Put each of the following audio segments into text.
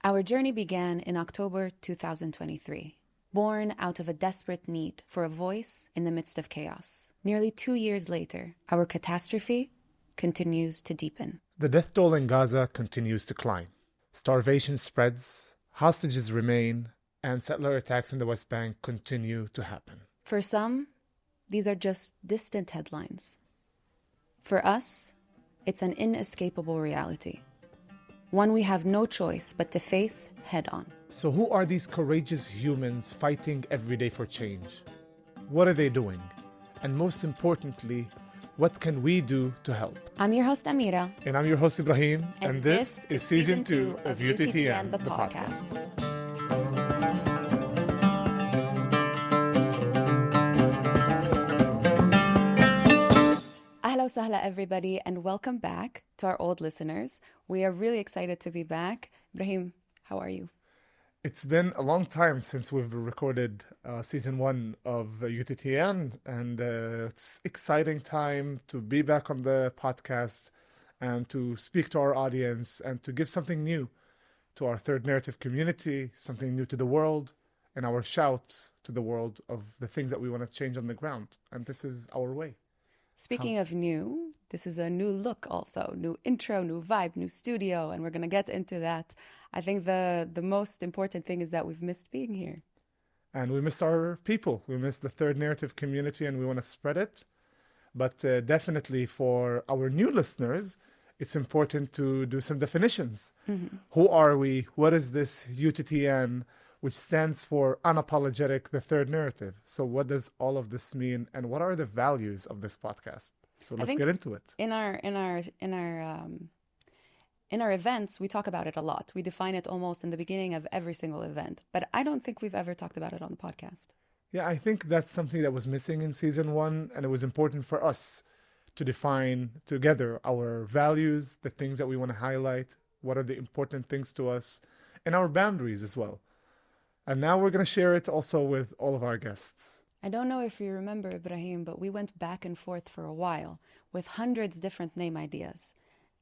Our journey began in October 2023, born out of a desperate need for a voice in the midst of chaos. Nearly 2 years later, our catastrophe continues to deepen. The death toll in Gaza continues to climb. Starvation spreads, hostages remain, and settler attacks in the West Bank continue to happen. For some, these are just distant headlines. For us, it's an inescapable reality, one we have no choice but to face head-on. So who are these courageous humans fighting every day for change? What are they doing? And most importantly, what can we do to help? I'm your host, Amira. And I'm your host, Ibrahim. And this is Season 2 of UTTN, the podcast. Ahla wa sahla, everybody, and welcome back to our old listeners. We are really excited to be back. Ibrahim, how are you? It's been a long time since we've recorded Season 1 of UTTN, and it's exciting time to be back on the podcast and to speak to our audience and to give something new to our third narrative community, something new to the world, and our shout to the world of the things that we want to change on the ground. And this is our way. Speaking of new, this is a new look also, new intro, new vibe, new studio, and we're going to get into that. I think the most important thing is that we've missed being here. And we missed our people. We missed the third narrative community, and we want to spread it. But definitely for our new listeners, it's important to do some definitions. Mm-hmm. Who are we? What is this UTTN, which stands for Unapologetic, the third narrative? So what does all of this mean, and what are the values of this podcast? So let's get into it. In our events, we talk about it a lot. We define it almost in the beginning of every single event. But I don't think we've ever talked about it on the podcast. Yeah, I think that's something that was missing in Season 1, and it was important for us to define together our values, the things that we want to highlight, what are the important things to us, and our boundaries as well. And now we're going to share it also with all of our guests. I don't know if you remember, Ibrahim, but we went back and forth for a while with hundreds of different name ideas.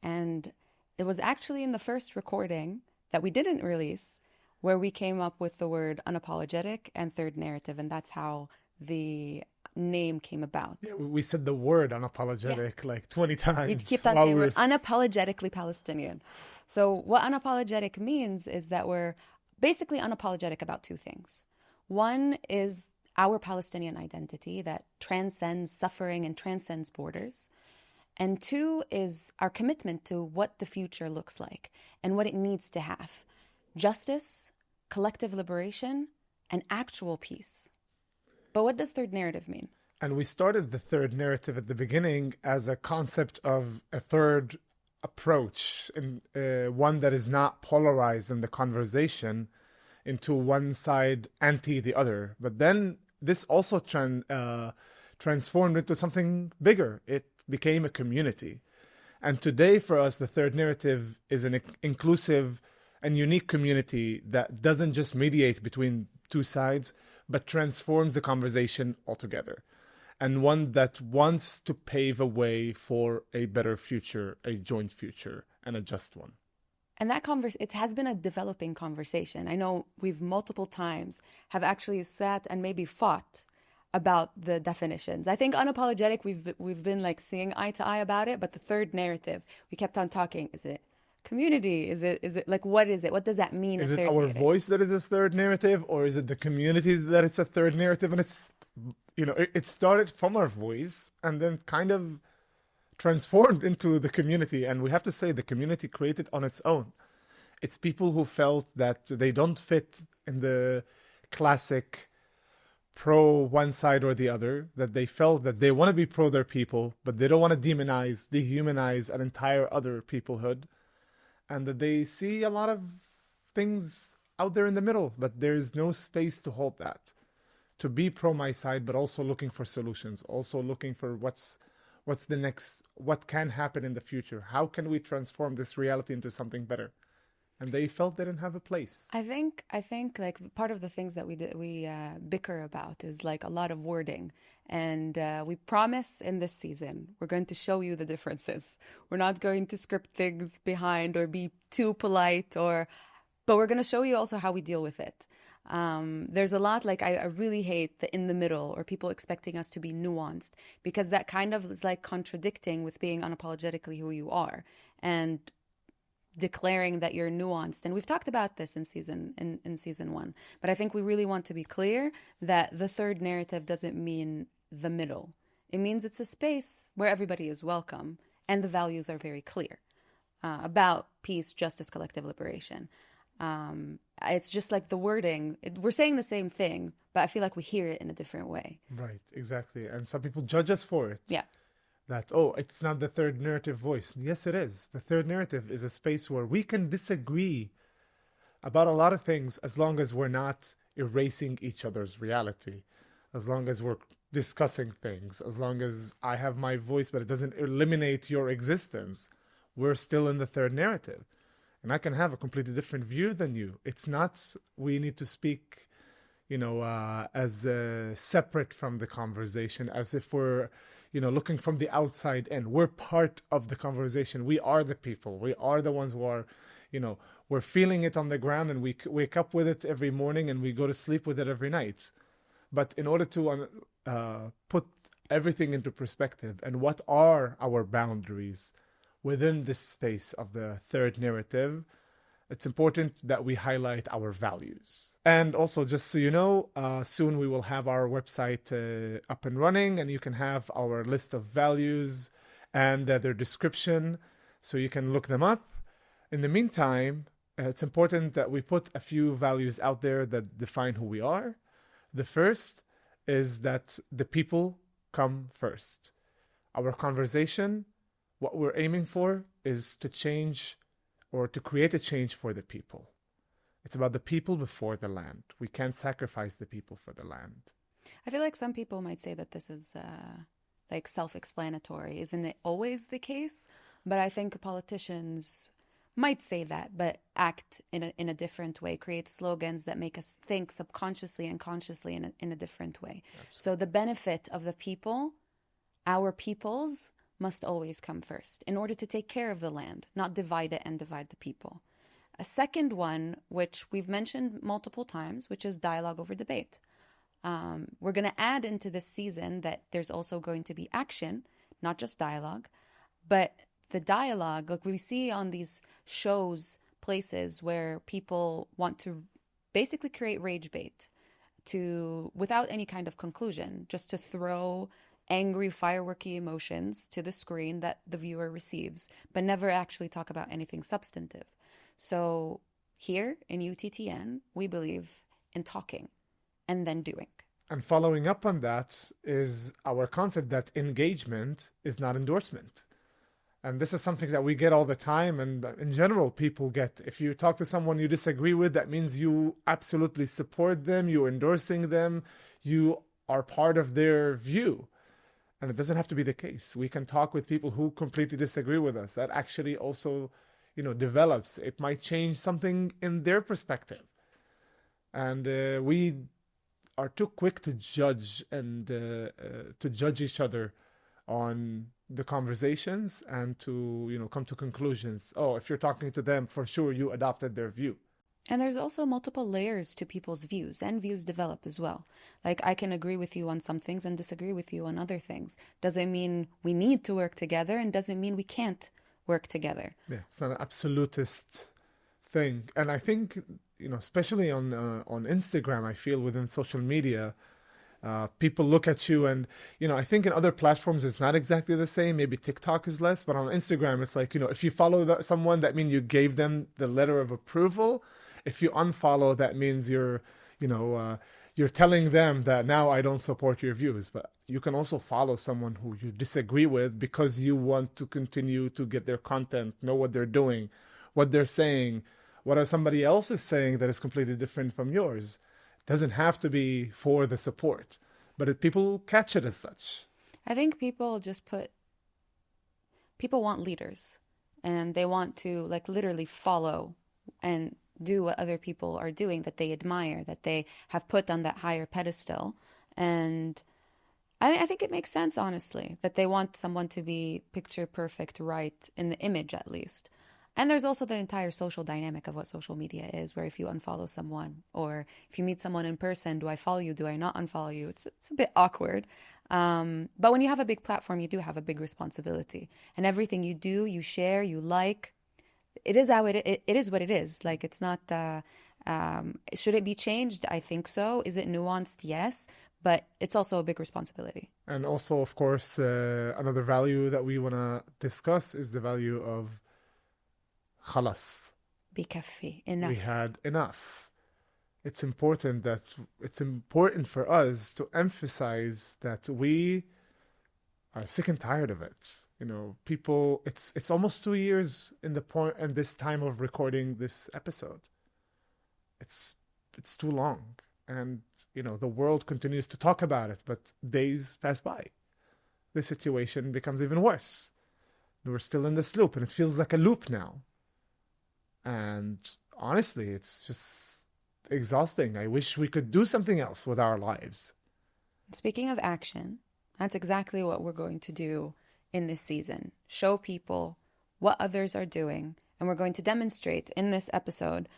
And it was actually in the first recording that we didn't release where we came up with the word unapologetic and third narrative. And that's how the name came about. Yeah, we said the word unapologetic like 20 times. We kept on saying we're unapologetically Palestinian. So what unapologetic means is that we're basically unapologetic about two things. One is our Palestinian identity that transcends suffering and transcends borders. And two is our commitment to what the future looks like and what it needs to have. Justice, collective liberation, and actual peace. But what does third narrative mean? And we started the third narrative at the beginning as a concept of a third approach, and one that is not polarized in the conversation into one side anti the other. But then this also transformed into something bigger. It became a community. And today for us, the third narrative is an inclusive and unique community that doesn't just mediate between two sides, but transforms the conversation altogether. And one that wants to pave a way for a better future, a joint future, and a just one. And that it has been a developing conversation. I know we've multiple times have actually sat and maybe fought about the definitions. I think unapologetic, we've been like seeing eye to eye about it, but the third narrative, we kept on talking. Is it community? Is it like, what is it? What does that mean? Is it our voice that is a third narrative, or is it the community that it's a third narrative? And it's, it started from our voice and then kind of transformed into the community. And we have to say the community created on its own. It's people who felt that they don't fit in the classic pro one side or the other, that they felt that they want to be pro their people, but they don't want to dehumanize an entire other peoplehood, and that they see a lot of things out there in the middle, but there's no space to hold that. To be pro my side, but also looking for solutions, also looking for what's the next, what can happen in the future, how can we transform this reality into something better. And they felt they didn't have a place. I think like part of the things that we bicker about is like a lot of wording. And we promise in this season, we're going to show you the differences. We're not going to script things behind or be too polite or But we're going to show you also how we deal with it. There's a lot, like, I really hate the in the middle or people expecting us to be nuanced, because that kind of is like contradicting with being unapologetically who you are and declaring that you're nuanced. And we've talked about this in season one, but I think we really want to be clear that the third narrative doesn't mean the middle. It means it's a space where everybody is welcome and the values are very clear about peace, justice, collective liberation. It's just like the wording, we're saying the same thing, but I feel like we hear it in a different way. Right, exactly. And some people judge us for it. Yeah. That, oh, it's not the third narrative voice. Yes, it is. The third narrative is a space where we can disagree about a lot of things as long as we're not erasing each other's reality, as long as we're discussing things, as long as I have my voice, but it doesn't eliminate your existence. We're still in the third narrative. And I can have a completely different view than you. It's not, we need to speak, as separate from the conversation, as if we're, looking from the outside in. We're part of the conversation. We are the people. We are the ones who are, we're feeling it on the ground, and we wake up with it every morning and we go to sleep with it every night. But in order to put everything into perspective and what are our boundaries within this space of the third narrative, it's important that we highlight our values. And also, just so you know, soon we will have our website up and running, and you can have our list of values and their description, so you can look them up. In the meantime, it's important that we put a few values out there that define who we are. The first is that the people come first. Our conversation, what we're aiming for is to change or to create a change for the people. It's about the people before the land. We can't sacrifice the people for the land. I feel like some people might say that this is like self-explanatory. Isn't it always the case? But I think politicians might say that, but act in a different way, create slogans that make us think subconsciously and consciously in a different way. Absolutely. So the benefit of the people, our peoples, must always come first in order to take care of the land, not divide it and divide the people. A second one, which we've mentioned multiple times, which is dialogue over debate. We're going to add into this season that there's also going to be action, not just dialogue, but the dialogue, like we see on these shows, places where people want to basically create rage bait without any kind of conclusion, just to throw angry, fireworky emotions to the screen that the viewer receives, but never actually talk about anything substantive. So here in UTTN, we believe in talking and then doing. And following up on that is our concept that engagement is not endorsement. And this is something that we get all the time, and in general, people get. If you talk to someone you disagree with, that means you absolutely support them, you're endorsing them, you are part of their view. And it doesn't have to be the case. We can talk with people who completely disagree with us. That actually also, develops. It might change something in their perspective. And we are too quick to judge and to judge each other on the conversations and to, come to conclusions. Oh, if you're talking to them, for sure you adopted their view. And there's also multiple layers to people's views, and views develop as well. Like, I can agree with you on some things and disagree with you on other things. Doesn't mean we need to work together, and doesn't mean we can't work together. Yeah, it's not an absolutist thing. And I think, especially on Instagram, I feel within social media, people look at you and, I think in other platforms it's not exactly the same. Maybe TikTok is less, but on Instagram it's like, if you follow someone, that means you gave them the letter of approval. If you unfollow, that means you're telling them that now I don't support your views. But you can also follow someone who you disagree with because you want to continue to get their content, know what they're doing, what they're saying, what somebody else is saying that is completely different from yours. It doesn't have to be for the support, but people catch it as such. I think people want leaders, and they want to literally follow and do what other people are doing that they admire, that they have put on that higher pedestal. And I think it makes sense, honestly, that they want someone to be picture perfect, right, in the image at least. And there's also the entire social dynamic of what social media is, where if you unfollow someone or if you meet someone in person, do I follow you? Do I not unfollow you? It's a bit awkward. But when you have a big platform, you do have a big responsibility. And everything you do, you share, you like, it is how it is what it is. Like, it's not, should it be changed? I think so. Is it nuanced? Yes. But it's also a big responsibility. And also, of course, another value that we want to discuss is the value of khalas. بكفي, enough. We had enough. It's important for us to emphasize that we are sick and tired of it. You know, people, it's almost 2 years in this time of recording this episode. It's too long. And, you know, the world continues to talk about it, but days pass by. The situation becomes even worse. We're still in this loop, and it feels like a loop now. And honestly, it's just exhausting. I wish we could do something else with our lives. Speaking of action, that's exactly what we're going to do in this season. Show people what others are doing, and we're going to demonstrate in this episode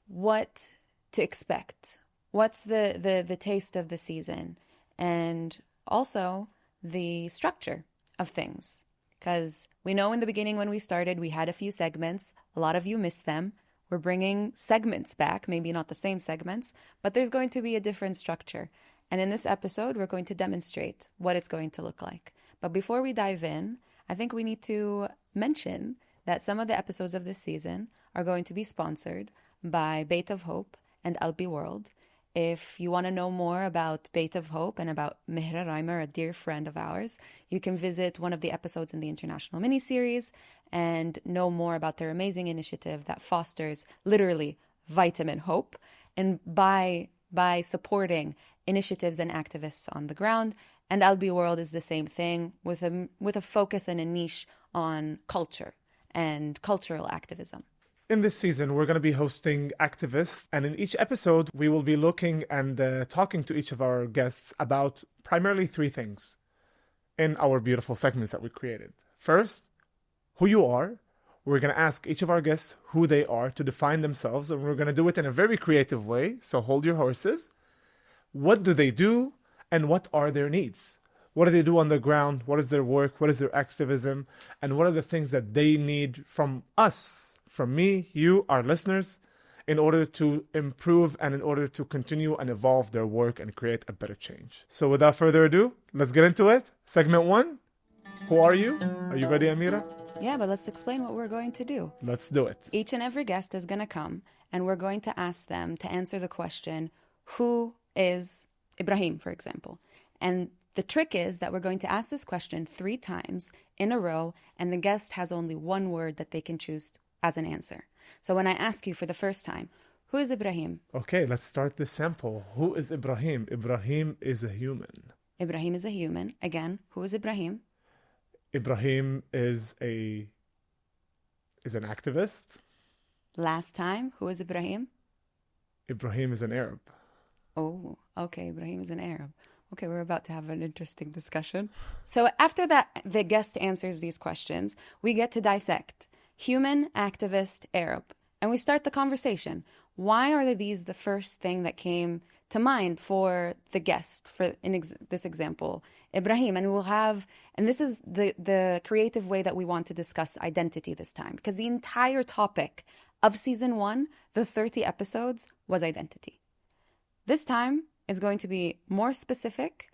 what to expect. What's the taste of the season, and also the structure of things. Because we know in the beginning when we started, we had a few segments. A lot of you missed them. We're bringing segments back, maybe not the same segments, but there's going to be a different structure. And in this episode, we're going to demonstrate what it's going to look like. But before we dive in, I think we need to mention that some of the episodes of this season are going to be sponsored by Beit of Hope and Albi World. If you want to know more about Beit of Hope and about Mihra Reimer, a dear friend of ours, you can visit one of the episodes in the international miniseries and know more about their amazing initiative that fosters literally vitamin hope. And by supporting initiatives and activists on the ground, and Albi World is the same thing with a focus and a niche on culture and cultural activism. In this season, we're going to be hosting activists, and in each episode, we will be looking and talking to each of our guests about primarily 3 things in our beautiful segments that we created. First, who you are. We're going to ask each of our guests who they are to define themselves, and we're going to do it in a very creative way, so hold your horses. What do they do, and what are their needs? What do they do on the ground? What is their work? What is their activism? And what are the things that they need from us, from me, you, our listeners, in order to improve and in order to continue and evolve their work and create a better change. So without further ado, let's get into it. Segment 1, who are you? Are you ready, Amira? Yeah, but let's explain what we're going to do. Let's do it. Each and every guest is going to come, and we're going to ask them to answer the question, who is Ibrahim, for example? And the trick is that we're going to ask this question 3 times in a row, and the guest has only one word that they can choose as an answer. So when I ask you for the first time, who is Ibrahim? Okay, let's start the sample. Who is Ibrahim? Ibrahim is a human. Ibrahim is a human. Again, who is Ibrahim? Ibrahim is an activist. Last time, who is Ibrahim? Ibrahim is an Arab. Oh, okay, Ibrahim is an Arab. Okay, we're about to have an interesting discussion. So after that, the guest answers these questions, we get to dissect. Human, activist, Arab. And we start the conversation. Why are these the first thing that came to mind for the guest, for this example, Ibrahim? And and this is the creative way that we want to discuss identity this time. Because the entire topic of season 1, the 30 episodes, was identity. This time is going to be more specific,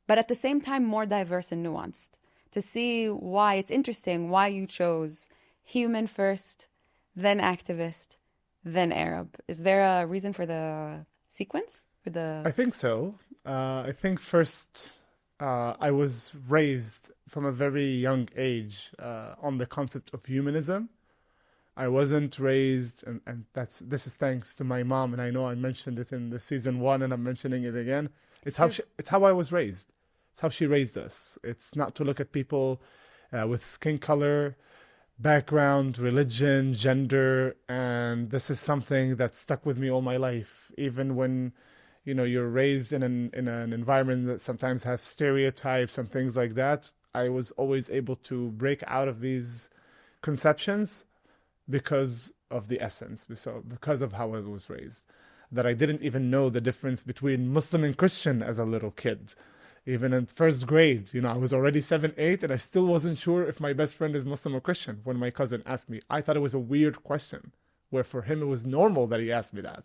but at the same time more diverse and nuanced. To see why it's interesting, why you chose human first, then activist, then Arab. Is there a reason for the sequence? I think so. I think first, I was raised from a very young age on the concept of humanism. I wasn't raised, and this is thanks to my mom, and I know I mentioned it in the season 1, and I'm mentioning it again. It's how I was raised. It's how she raised us. It's not to look at people with skin color, background, religion, gender, and this is something that stuck with me all my life. Even when, you're raised in an environment that sometimes has stereotypes and things like that, I was always able to break out of these conceptions because of the essence, so because of how I was raised, that I didn't even know the difference between Muslim and Christian as a little kid. Even in first grade, I was already 7, 8, and I still wasn't sure if my best friend is Muslim or Christian when my cousin asked me. I thought it was a weird question, where for him it was normal that he asked me that.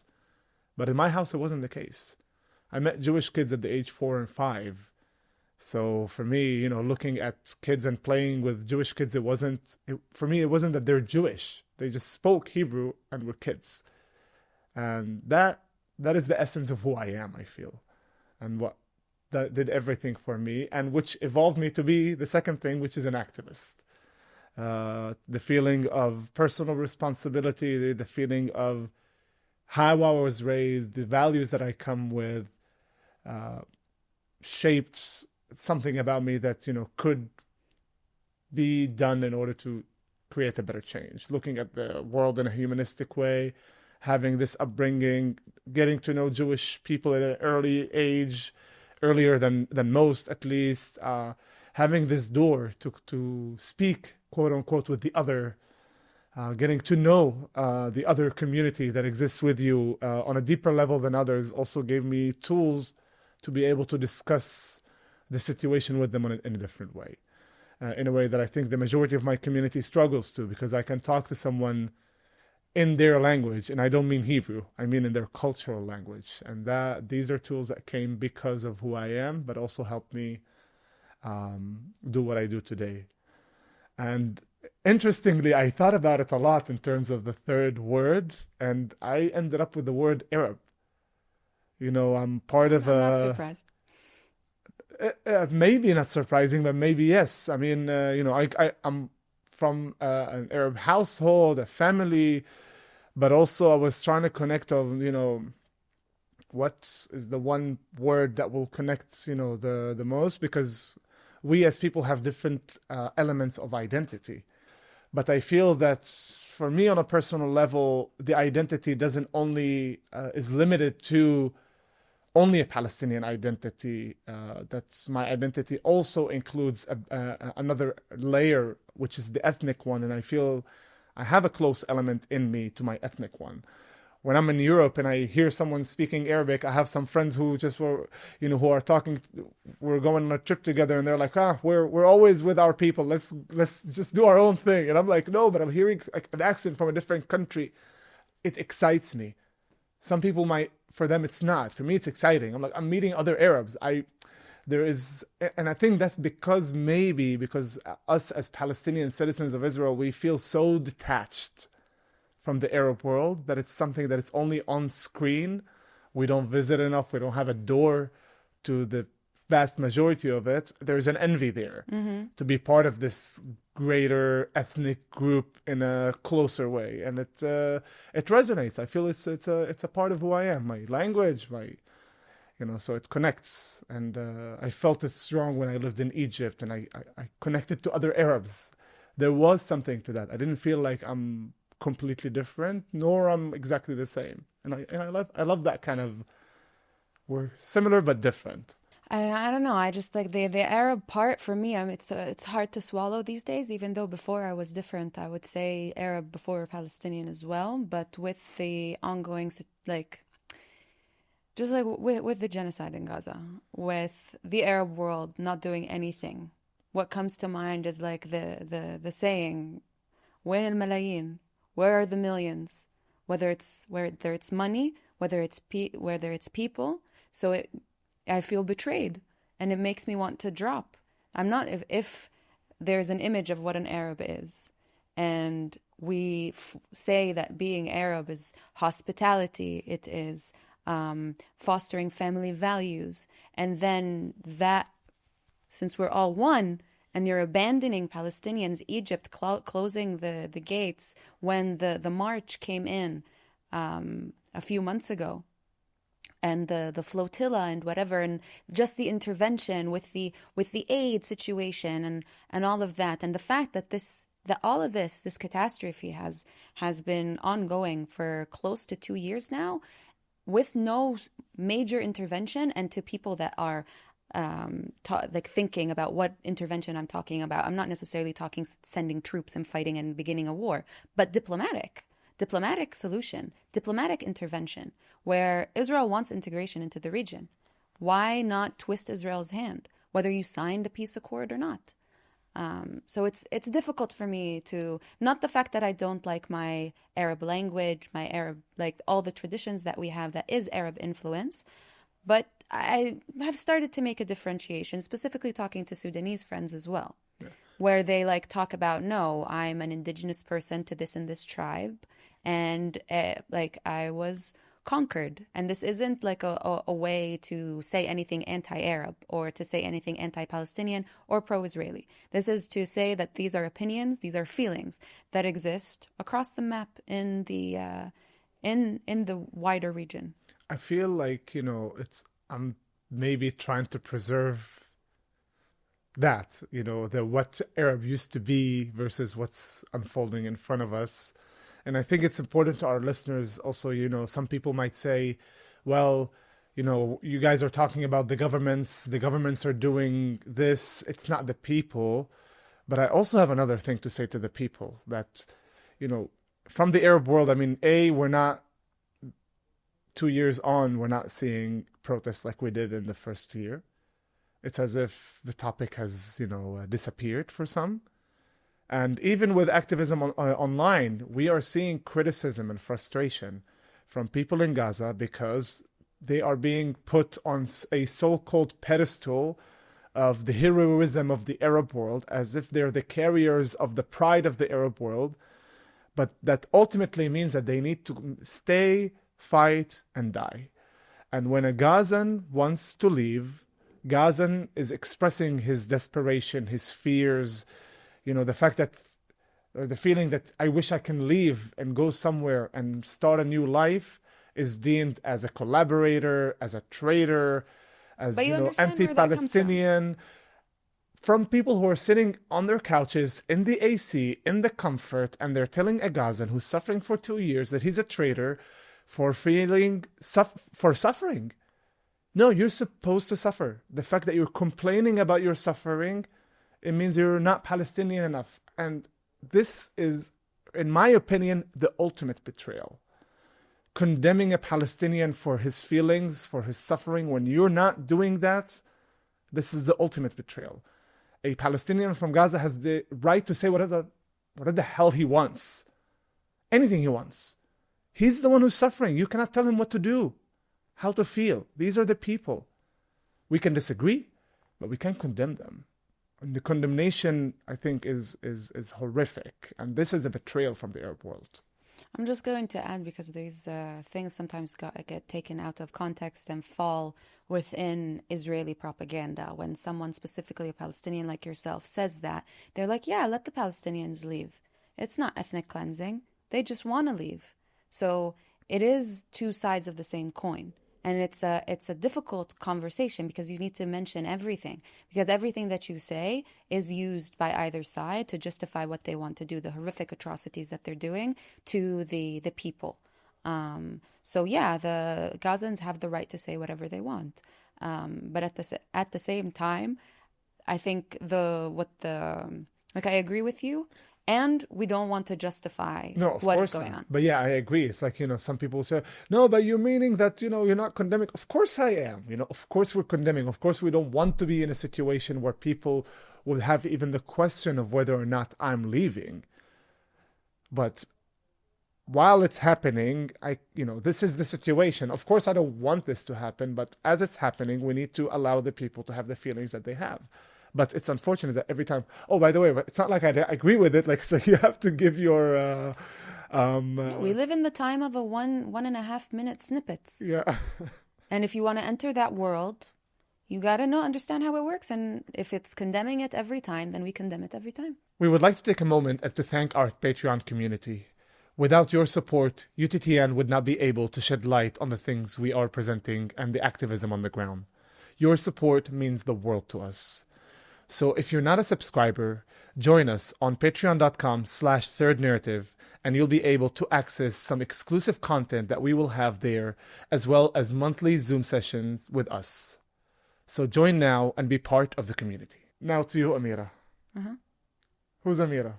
But in my house, it wasn't the case. I met Jewish kids at the age 4 and 5. So for me, looking at kids and playing with Jewish kids, for me, it wasn't that they're Jewish. They just spoke Hebrew and were kids. And that is the essence of who I am, I feel. And what that did everything for me, and which evolved me to be the second thing, which is an activist. The feeling of personal responsibility, the feeling of how I was raised, the values that I come with, shaped something about me that, could be done in order to create a better change. Looking at the world in a humanistic way, having this upbringing, getting to know Jewish people at an early age, earlier than most at least, having this door to speak, quote unquote, with the other, getting to know the other community that exists with you on a deeper level than others, also gave me tools to be able to discuss the situation with them in a different way, in a way that I think the majority of my community struggles to, because I can talk to someone in their language, and I don't mean Hebrew, I mean in their cultural language. And these are tools that came because of who I am, but also helped me do what I do today. And interestingly, I thought about it a lot in terms of the third word, and I ended up with the word Arab. I'm part of I'm not surprised. Maybe not surprising, but maybe yes. I mean, I'm from an Arab household, a family, but also I was trying to connect of, what is the one word that will connect, the most, because we as people have different elements of identity. But I feel that for me on a personal level, the identity doesn't only, is limited to only a Palestinian identity. That's my identity also includes another layer, which is the ethnic one. And I feel I have a close element in me to my ethnic one. When I'm in Europe and I hear someone speaking Arabic, I have some friends who just were, who are talking, we're going on a trip together and they're like, we're always with our people. Let's just do our own thing. And I'm like, no, but I'm hearing an accent from a different country. It excites me. Some people for them, it's not. For me, it's exciting. I'm meeting other Arabs. And I think that's because us as Palestinian citizens of Israel, we feel so detached from the Arab world that it's something that it's only on screen. We don't visit enough. We don't have a door to the vast majority of it. There's an envy there to be part of this greater ethnic group in a closer way, and it resonates. I feel it's a part of who I am. My language, so it connects, and I felt it strong when I lived in Egypt, and I connected to other Arabs. There was something to that. I didn't feel like I'm completely different, nor I'm exactly the same, and I love that kind of, we're similar but different. I don't know. I just like the Arab part for me. It's hard to swallow these days. Even though before I was different, I would say Arab before Palestinian as well. But with the ongoing just like with the genocide in Gaza, with the Arab world not doing anything, what comes to mind is like the saying, "Wain al-malayin?" Where are the millions? Whether it's money, whether it's people. So I feel betrayed, and it makes me want to drop. I'm not, if there's an image of what an Arab is, and we say that being Arab is hospitality, it is fostering family values, and then that, since we're all one, and you're abandoning Palestinians, Egypt closing the gates when the march came in a few months ago, and the flotilla and whatever, and just the intervention with the aid situation and all of that, and the fact that all of this catastrophe has been ongoing for close to 2 years now, with no major intervention, and to people that are like thinking about what intervention I'm talking about. I'm not necessarily talking sending troops and fighting and beginning a war, but diplomatic solution, diplomatic intervention, where Israel wants integration into the region. Why not twist Israel's hand, whether you signed a peace accord or not? So it's difficult for me to, not the fact that I don't like my Arab language, my Arab, like all the traditions that we have that is Arab influence, but I have started to make a differentiation, specifically talking to Sudanese friends as well, where they like talk about, no, I'm an indigenous person to this and this tribe, and like I was conquered, and this isn't like a way to say anything anti-Arab or to say anything anti-Palestinian or pro-Israeli. This is to say that these are opinions, these are feelings that exist across the map in the wider region. I feel like, I'm maybe trying to preserve that, the what Arab used to be versus what's unfolding in front of us. And I think it's important to our listeners also, some people might say, well, you guys are talking about the governments are doing this, it's not the people. But I also have another thing to say to the people that, from the Arab world, I mean, we're not 2 years on, we're not seeing protests like we did in the first year. It's as if the topic has, disappeared for some. And even with activism online, we are seeing criticism and frustration from people in Gaza because they are being put on a so-called pedestal of the heroism of the Arab world, as if they're the carriers of the pride of the Arab world. But that ultimately means that they need to stay, fight, and die. And when a Gazan wants to leave, Gazan is expressing his desperation, his fears, the fact that, or the feeling that I wish I can leave and go somewhere and start a new life is deemed as a collaborator, as a traitor, as anti-Palestinian. From people who are sitting on their couches in the AC, in the comfort, and they're telling a Gazan who's suffering for 2 years that he's a traitor for suffering. No, you're supposed to suffer. The fact that you're complaining about your suffering, it means you're not Palestinian enough. And this is, in my opinion, the ultimate betrayal. Condemning a Palestinian for his feelings, for his suffering, when you're not doing that, this is the ultimate betrayal. A Palestinian from Gaza has the right to say whatever the hell he wants. Anything he wants. He's the one who's suffering. You cannot tell him what to do, how to feel. These are the people. We can disagree, but we can't condemn them. And the condemnation, I think, is horrific. And this is a betrayal from the Arab world. I'm just going to add, because these things sometimes get taken out of context and fall within Israeli propaganda. When someone, specifically a Palestinian like yourself, says that, they're like, yeah, let the Palestinians leave. It's not ethnic cleansing. They just want to leave. So it is two sides of the same coin. And it's a difficult conversation because you need to mention everything. Because everything that you say is used by either side to justify what they want to do, the horrific atrocities that they're doing to the people. So yeah, the Gazans have the right to say whatever they want. But at the same time, I think I agree with you. And we don't want to justify what is going on. But yeah, I agree. It's like, some people say, no, but you're meaning that, you're not condemning. Of course I am. Of course we're condemning. Of course we don't want to be in a situation where people will have even the question of whether or not I'm leaving. But while it's happening, this is the situation. Of course I don't want this to happen, but as it's happening, we need to allow the people to have the feelings that they have. But it's unfortunate that every time, by the way, but it's not like I agree with it. Like, so you have to give your... we live in the time of a 1.5 minute snippets. Yeah. And if you want to enter that world, you got to understand how it works. And if it's condemning it every time, then we condemn it every time. We would like to take a moment and to thank our Patreon community. Without your support, UTTN would not be able to shed light on the things we are presenting and the activism on the ground. Your support means the world to us. So if you're not a subscriber, join us on patreon.com/thirdnarrative, and you'll be able to access some exclusive content that we will have there, as well as monthly Zoom sessions with us. So join now and be part of the community. Now to you, Amira. Uh-huh. Who's Amira?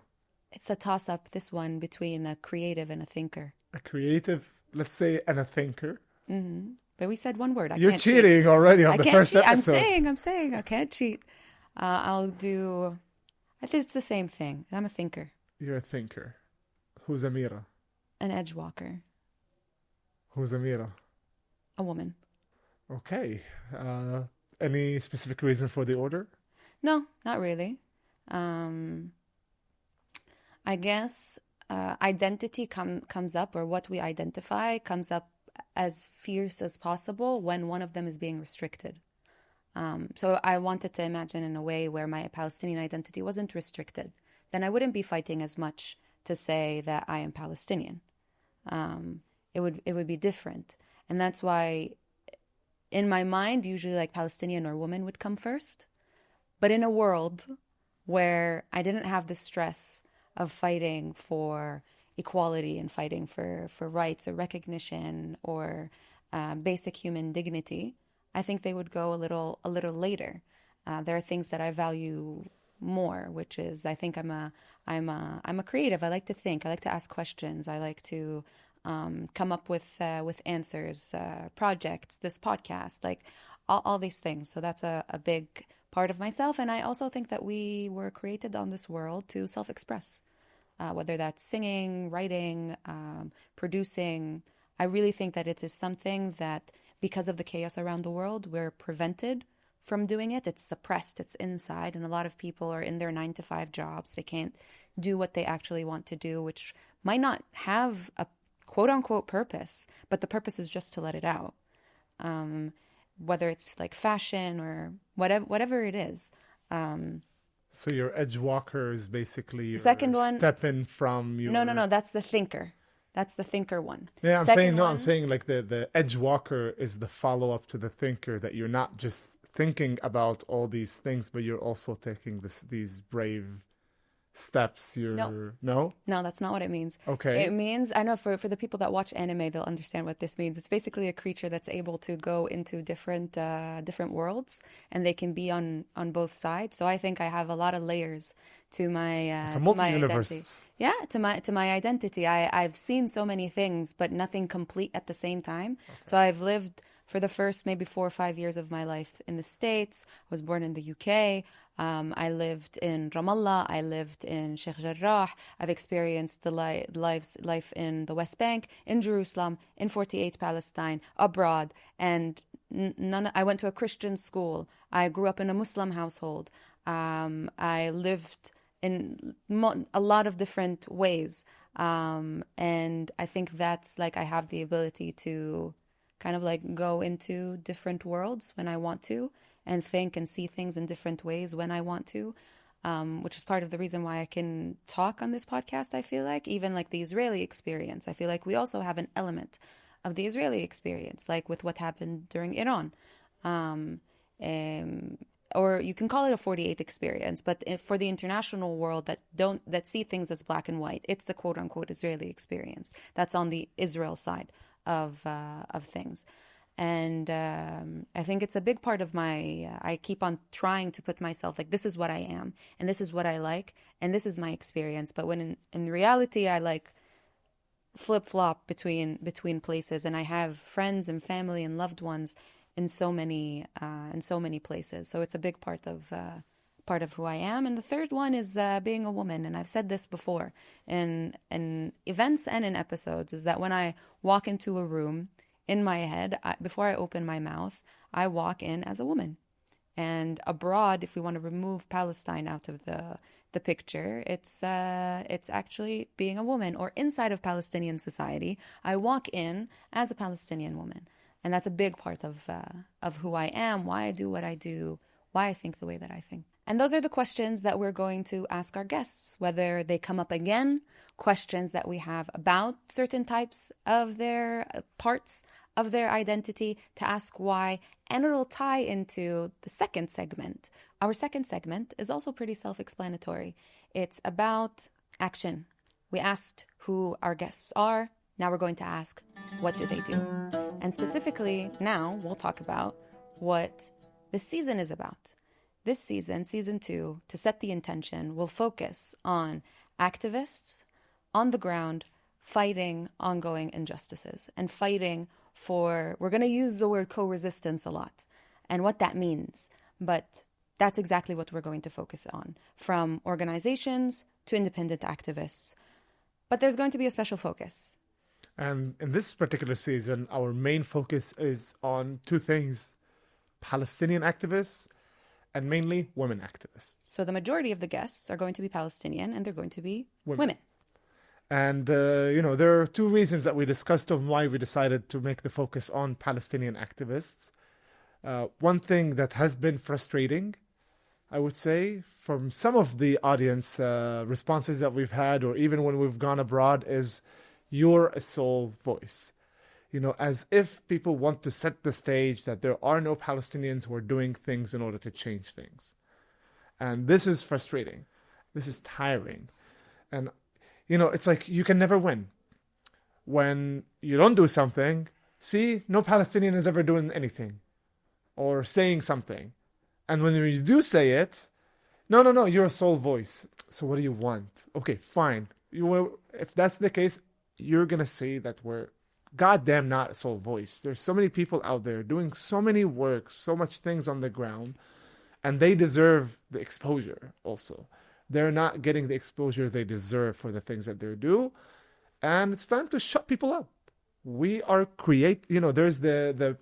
It's a toss-up, this one, between a creative and a thinker. A creative, let's say, and a thinker. Mm-hmm. But we said one word. You're cheating already on the first episode. I'm saying, I can't cheat. I think it's the same thing. I'm a thinker. You're a thinker. Who's Amira? An edge walker. Who's Amira? A woman. Okay. Any specific reason for the order? No, not really. I guess identity comes up, or what we identify comes up as fierce as possible when one of them is being restricted. So I wanted to imagine in a way where my Palestinian identity wasn't restricted. Then I wouldn't be fighting as much to say that I am Palestinian. It would be different. And that's why in my mind, usually like Palestinian or woman would come first. But in a world where I didn't have the stress of fighting for equality and fighting for rights or recognition or basic human dignity, I think they would go a little later. There are things that I value more, which is I think I'm a creative. I like to think. I like to ask questions. I like to come up with answers, projects, this podcast, like all these things. So that's a big part of myself. And I also think that we were created on this world to self-express, whether that's singing, writing, producing. I really think that it is something that, because of the chaos around the world, we're prevented from doing it. It's suppressed, it's inside, and a lot of people are in their 9-to-5 jobs. They can't do what they actually want to do, which might not have a quote-unquote purpose, but the purpose is just to let it out. Whether it's like fashion or whatever it is. So your edge walker is basically your second one, stepping from your... No, that's the thinker. That's the thinker one. Yeah, I'm saying like the edge walker is the follow-up to the thinker, that you're not just thinking about all these things, but you're also taking these brave steps. No, that's not what it means. Okay. It means, I know for the people that watch anime, they'll understand what this means. It's basically a creature that's able to go into different worlds, and they can be on both sides. So I think I have a lot of layers to my identity. Yeah, to my identity. I've seen so many things, but nothing complete at the same time. Okay. So I've lived for the first maybe 4 or 5 years of my life in the States. I was born in the UK. I lived in Ramallah. I lived in Sheikh Jarrah. I've experienced the life in the West Bank, in Jerusalem, in 48 Palestine, abroad. And I went to a Christian school. I grew up in a Muslim household. I lived in a lot of different ways. And I think that's like I have the ability to kind of like go into different worlds when I want to, and think and see things in different ways when I want to, which is part of the reason why I can talk on this podcast, I feel like. Even like the Israeli experience, I feel like we also have an element of the Israeli experience, like with what happened during Iran. Or you can call it a 48 experience, but for the international world that see things as black and white, it's the quote-unquote Israeli experience. That's on the Israel side of things. And I think it's a big part of I keep on trying to put myself like, this is what I am, and this is what I like, and this is my experience. But when in reality, I like flip-flop between places, and I have friends and family and loved ones in so many places. So it's a big part of who I am. And the third one is being a woman. And I've said this before in events and in episodes, is that when I walk into a room, in my head, before I open my mouth, I walk in as a woman. And abroad, if we want to remove Palestine out of the picture, it's actually being a woman. Or inside of Palestinian society, I walk in as a Palestinian woman. And that's a big part of who I am, why I do what I do, why I think the way that I think. And those are the questions that we're going to ask our guests, whether they come up again, questions that we have about certain types of their parts of their identity, to ask why, and it'll tie into the second segment. Our second segment is also pretty self-explanatory. It's about action. We asked who our guests are. Now we're going to ask, what do they do? And specifically, now we'll talk about what this season is about. This season, season 2, to set the intention, will focus on activists on the ground fighting ongoing injustices and fighting for, we're going to use the word co-resistance a lot and what that means. But that's exactly what we're going to focus on, from organizations to independent activists. But there's going to be a special focus. And in this particular season, our main focus is on two things: Palestinian activists and mainly women activists. So the majority of the guests are going to be Palestinian and they're going to be women. And, there are two reasons that we discussed on why we decided to make the focus on Palestinian activists. One thing that has been frustrating, I would say, from some of the audience responses that we've had, or even when we've gone abroad, is you're a sole voice. As if people want to set the stage that there are no Palestinians who are doing things in order to change things. And this is frustrating. This is tiring. And, it's like you can never win. When you don't do something, see, no Palestinian is ever doing anything or saying something. And when you do say it, no, you're a sole voice. So what do you want? Okay, fine. If that's the case, you're going to say that we're goddamn not a sole voice. There's so many people out there doing so many work, so much things on the ground, and they deserve the exposure also. They're not getting the exposure they deserve for the things that they do. And it's time to shut people up. We are there's the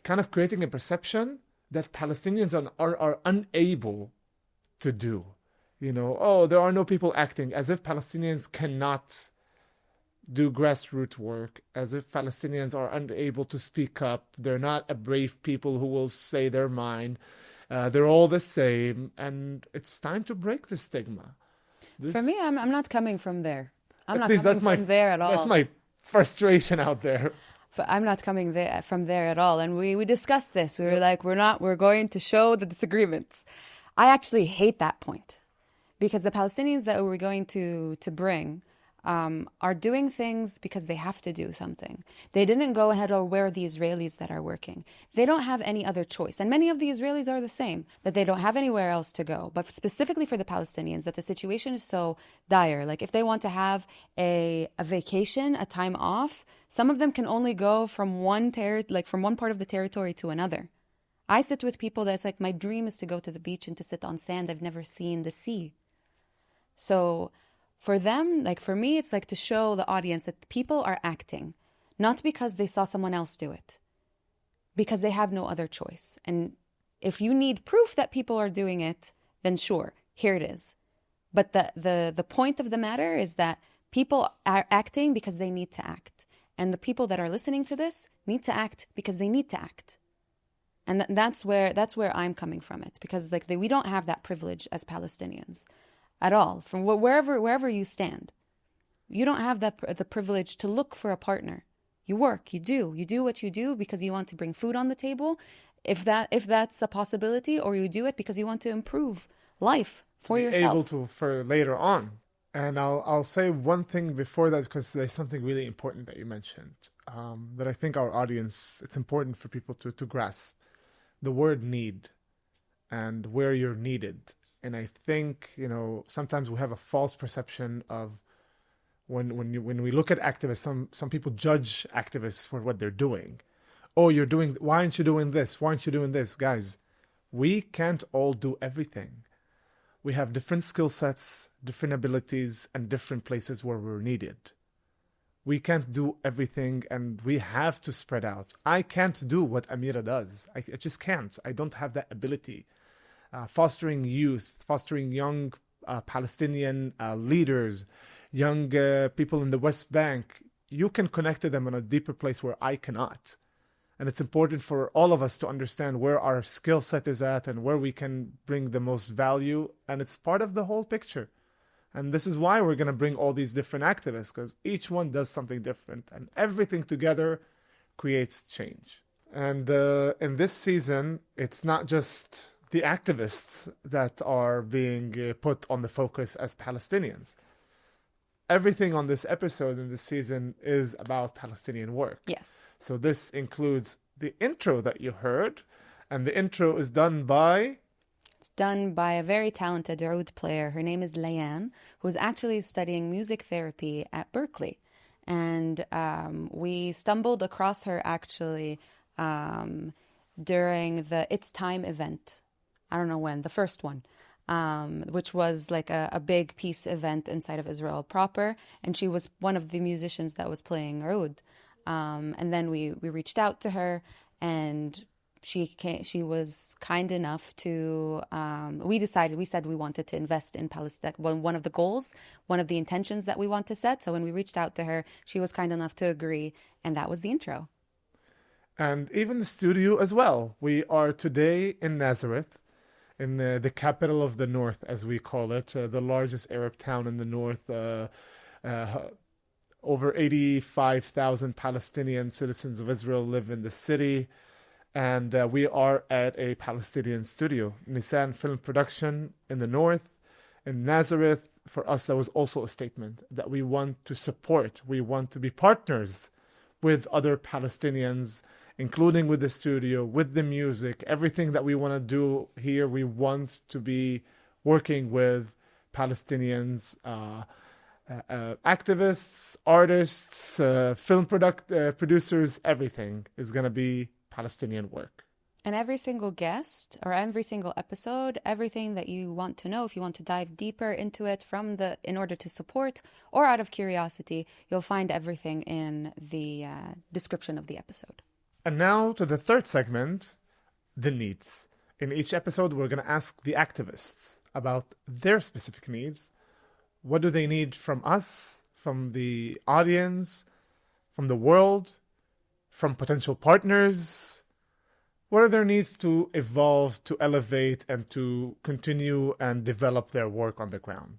kind of creating a perception that Palestinians are unable to do. There are no people acting, as if Palestinians cannot do grassroots work, as if Palestinians are unable to speak up. They're not a brave people who will say their mind. They're all the same, and it's time to break the stigma. For me, I'm not coming from there. I'm not coming from there at all. That's my frustration out there. I'm not coming from there at all. And we discussed this. We were like, we're going to show the disagreements. I actually hate that point, because the Palestinians that we're going to bring are doing things because they have to do something. They didn't go ahead or where the Israelis that are working. They don't have any other choice. And many of the Israelis are the same, that they don't have anywhere else to go. But specifically for the Palestinians, that the situation is so dire. Like if they want to have a vacation, a time off, some of them can only go from one part of the territory to another. I sit with people that's like, my dream is to go to the beach and to sit on sand. I've never seen the sea. So for them, for me, it's like to show the audience that people are acting, not because they saw someone else do it, because they have no other choice. And if you need proof that people are doing it, then sure, here it is. But the point of the matter is that people are acting because they need to act. And the people that are listening to this need to act because they need to act. And that's where I'm coming from it, because we don't have that privilege as Palestinians at all. From wherever you stand, you don't have the privilege to look for a partner. You work, you do what you do because you want to bring food on the table, if that's a possibility, or you do it because you want to improve life for yourself. Able to for later on. And I'll say one thing before that, because there's something really important that you mentioned that I think our audience, it's important for people to grasp. The word need and where you're needed. And I think, sometimes we have a false perception of when we look at activists, some people judge activists for what they're doing. Oh, why aren't you doing this? Why aren't you doing this? Guys, we can't all do everything. We have different skill sets, different abilities, and different places where we're needed. We can't do everything, and we have to spread out. I can't do what Amira does. I just can't. I don't have that ability. Fostering youth, fostering young Palestinian leaders, young people in the West Bank, you can connect to them in a deeper place where I cannot. And it's important for all of us to understand where our skill set is at and where we can bring the most value. And it's part of the whole picture. And this is why we're going to bring all these different activists, because each one does something different. And everything together creates change. And in this season, it's not just the activists that are being put on the focus as Palestinians. Everything on this episode in this season is about Palestinian work. Yes. So this includes the intro that you heard, And the intro is done by... It's done by a very talented oud player. Her name is Layan, who is actually studying music therapy at Berkeley. And we stumbled across her actually during the It's Time event. I don't know when, the first one, which was like a big peace event inside of Israel proper. And she was one of the musicians that was playing oud. And then we reached out to her, and she was kind enough to, we said we wanted to invest in Palestine. One of the goals, one of the intentions that we want to set. So when we reached out to her, she was kind enough to agree. And that was the intro. And even the studio as well. We are today in Nazareth, in the capital of the north, as we call it, the largest Arab town in the north. Over 85,000 Palestinian citizens of Israel live in the city. And we are at a Palestinian studio, Nisan Film Production in the north, in Nazareth. For us, that was also a statement that we want to support. We want to be partners with other Palestinians, including with the studio, with the music, everything that we want to do here. We want to be working with Palestinians, activists, artists, film producers. Everything is going to be Palestinian work. And every single guest or every single episode, everything that you want to know, if you want to dive deeper into it in order to support or out of curiosity, you'll find everything in the description of the episode. And now to the third segment, the needs. In each episode, we're going to ask the activists about their specific needs. What do they need from us, from the audience, from the world, from potential partners? What are their needs to evolve, to elevate, and to continue and develop their work on the ground?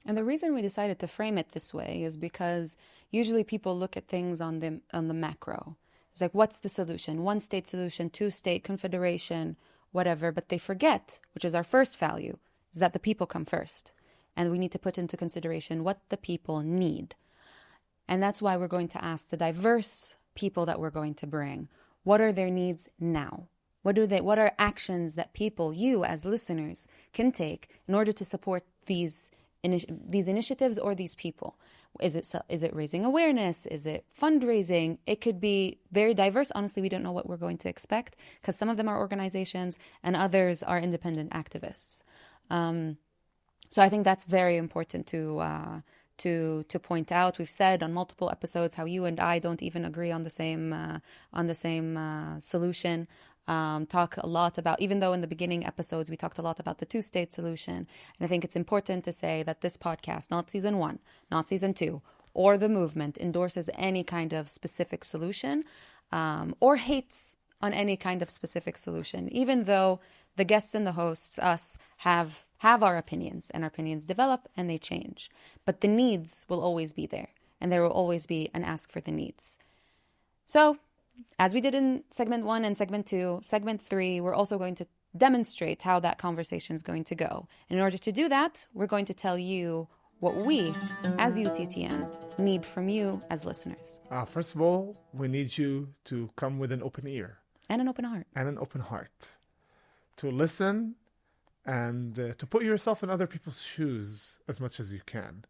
And the reason we decided to frame it this way is because usually people look at things on the macro. It's like, what's the solution? One state solution, two state confederation, whatever. But they forget, which is our first value, is that the people come first. And we need to put into consideration what the people need. And that's why we're going to ask the diverse people that we're going to bring, what are their needs now? What are actions that people, you as listeners, can take in order to support these initiatives or these people? Is it raising awareness? Is it fundraising? It could be very diverse. Honestly, we don't know what we're going to expect because some of them are organizations and others are independent activists. So I think that's very important to point out. We've said on multiple episodes how you and I don't even agree on the same solution. Talk a lot about, even though in the beginning episodes we talked a lot about the two-state solution. And I think it's important to say that this podcast, not season 1, not season 2, or the movement endorses any kind of specific solution or hates on any kind of specific solution, even though the guests and the hosts, us, have our opinions, and our opinions develop and they change. But the needs will always be there, and there will always be an ask for the needs. So, as we did in segment 1 and segment 2, segment 3, we're also going to demonstrate how that conversation is going to go. And in order to do that, we're going to tell you what we, as UTTN, need from you as listeners. First of all, we need you to come with an open ear. And an open heart. And an open heart. To listen and to put yourself in other people's shoes as much as you can.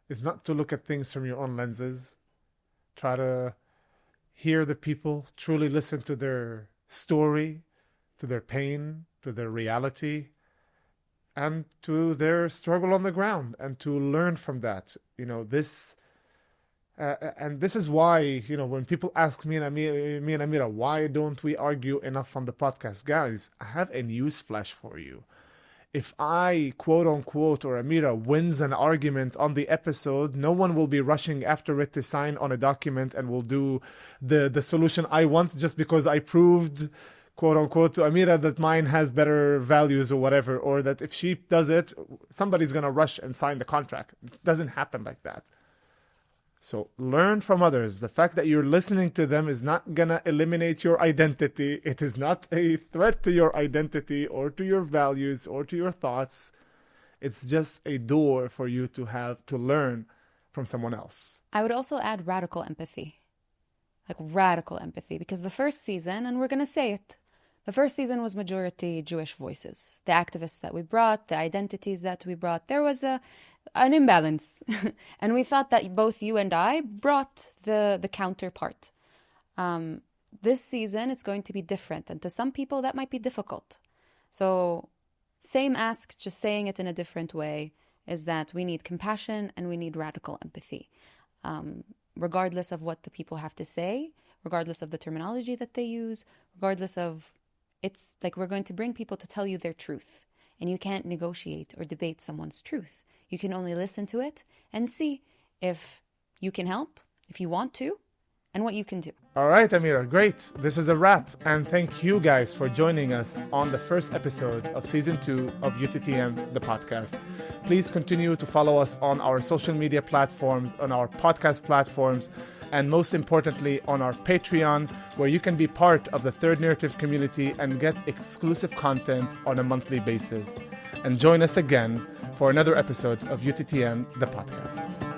It's not to look at things from your own lenses. Try to hear the people, truly listen to their story, to their pain, to their reality, and to their struggle on the ground, and to learn from that. This is why, when people ask me and Amira, why don't we argue enough on the podcast? Guys, I have a news flash for you. If I, quote unquote, or Amira wins an argument on the episode, no one will be rushing after it to sign on a document and will do the solution I want just because I proved, quote unquote, to Amira that mine has better values or whatever, or that if she does it, somebody's going to rush and sign the contract. It doesn't happen like that. So learn from others. The fact that you're listening to them is not going to eliminate your identity. It is not a threat to your identity or to your values or to your thoughts. It's just a door for you to have to learn from someone else. I would also add radical empathy. Like radical empathy. Because the first season, and we're going to say it, The first season was majority Jewish voices. The activists that we brought, the identities that we brought, there was an imbalance. And we thought that both you and I brought the counterpart. This season, it's going to be different. And to some people, that might be difficult. So same ask, just saying it in a different way, is that we need compassion and we need radical empathy. Regardless of what the people have to say, regardless of the terminology that they use, regardless of, it's like we're going to bring people to tell you their truth. And you can't negotiate or debate someone's truth. You can only listen to it and see if you can help, if you want to, and what you can do. All right, Amira, great. This is a wrap. And thank you guys for joining us on the first episode of Season 2 of UTTN, the podcast. Please continue to follow us on our social media platforms, on our podcast platforms, and most importantly, on our Patreon, where you can be part of the Third Narrative community and get exclusive content on a monthly basis. And join us again for another episode of UTTN, the podcast.